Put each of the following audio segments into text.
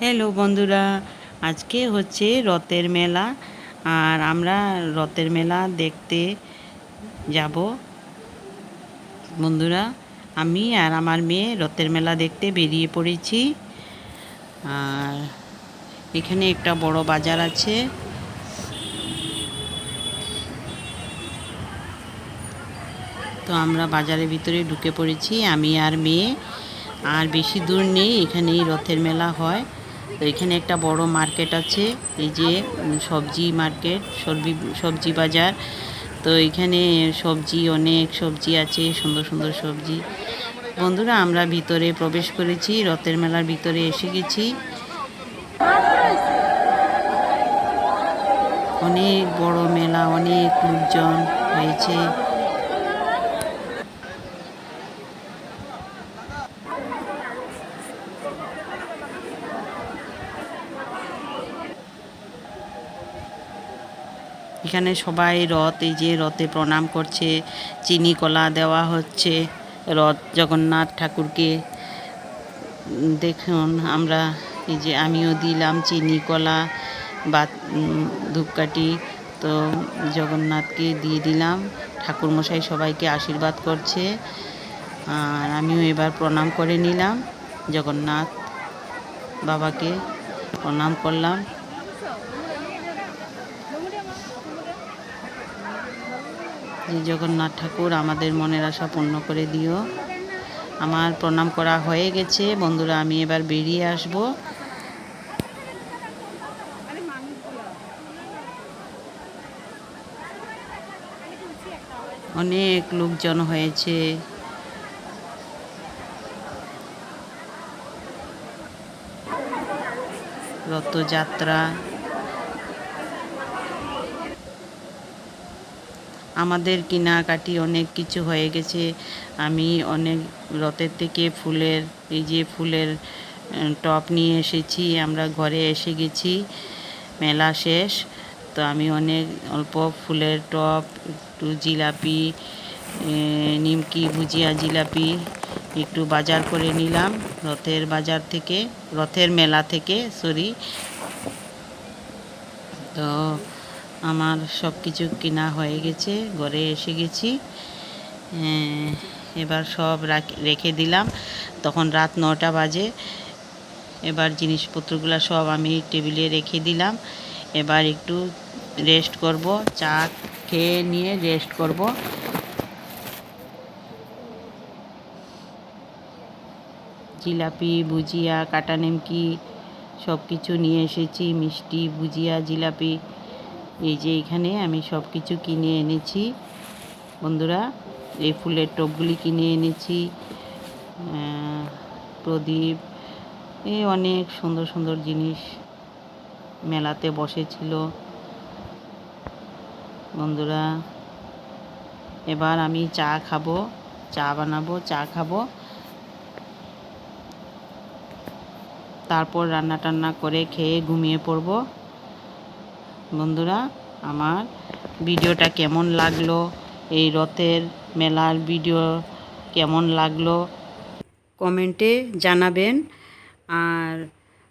Hello বন্ধুরা, আজকে হচ্ছে রথের মেলা। আর আমরা রথের মেলা দেখতে যাব। বন্ধুরা, আমি আর আমার মেয়ে রথের মেলা দেখতে বেরিয়ে পড়েছি। আর এখানে একটা বড় বাজার আছে। তো আমরা বাজারের ভিতরে ঢুকে পড়েছি, আমি আর মেয়ে। আর বেশি দূর নেই, এখানেই রথের মেলা হয়। তো এখানে একটা বড় মার্কেট আছে, এই যে সবজি মার্কেট, সবজি বাজার। তো এখানে অনেক সবজি আছে, সুন্দর সুন্দর সবজি। বন্ধুরা, আমরা ভিতরে প্রবেশ করেছি, রথের মেলার ভিতরে এসে গেছি। অনেক বড় মেলা, অনেক লোকজন হয়েছে। এখানে সবাই এই যে রথে প্রণাম করছে, চিনি কলা দেওয়া হচ্ছে রথ জগন্নাথ ঠাকুরকে। দেখুন, আমরা এই যে আমিও দিলাম চিনি কলা বা ধূপকাঠি। তো জগন্নাথকে দিয়ে দিলাম। ঠাকুরমশাই সবাইকে আশীর্বাদ করছে। আর আমিও এবার প্রণাম করে নিলাম, জগন্নাথ বাবাকে প্রণাম করলাম। জগন্নাথ ঠাকুর, আমাদের মনের আশা পূর্ণ করে দিও। আমার প্রণাম করা হয়ে গেছে। বন্ধুরা, আমি এবার বেরিয়ে আসব। অনেক লোকজন হয়েছে। রথযাত্রা। আমাদের কেনাকাটি অনেক কিছু হয়ে গেছে। আমি অনেক রথের থেকে ফুলের টপ নিয়ে এসেছি। আমরা ঘরে এসে গেছি, মেলা শেষ। তো আমি অনেক অল্প ফুলের টপ, একটু জিলাপি, নিমকি, ভুজিয়া, জিলাপি একটু বাজার করে নিলাম রথের মেলা থেকে। তো আমার সব কিছু কেনা হয়ে গেছে, ঘরে এসে গেছি। এবার সব রেখে দিলাম। তখন রাত 9টা বাজে। এবার জিনিসপত্রগুলো সব আমি টেবিলে রেখে দিলাম। এবার একটু রেস্ট করব, চা খেয়ে নিয়ে রেস্ট করব। জিলাপি, ভুজিয়া, কাটা নিমকি সব কিছু নিয়ে এসেছি, মিষ্টি, ভুজিয়া, জিলাপি। এই যে এখানে আমি সব কিছু কিনে এনেছি। বন্ধুরা, এই ফুলের টবগুলি কিনে এনেছি, প্রদীপ, এই অনেক সুন্দর সুন্দর জিনিস মেলাতে বসেছিল। বন্ধুরা, এবার আমি চা বানাবো, চা খাবো। তারপর রান্না টান্না করে খেয়ে ঘুমিয়ে পড়ব। বন্ধুরা, আমার ভিডিওটা কেমন লাগলো, এই রথের মেলার ভিডিও কেমন লাগলো কমেন্টে জানাবেন। আর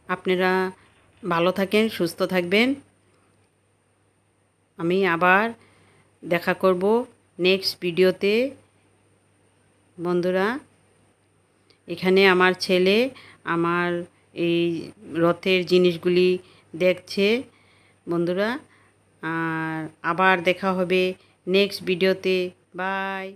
আপনারা ভালো থাকেন, সুস্থ থাকবেন। আমি আবার দেখা করব নেক্সট ভিডিওতে। বন্ধুরা, এখানে আমার ছেলে আমার এই রথের জিনিসগুলি দেখছে। বন্ধুরা, আর আবার দেখা হবে নেক্সট ভিডিওতে। বাই।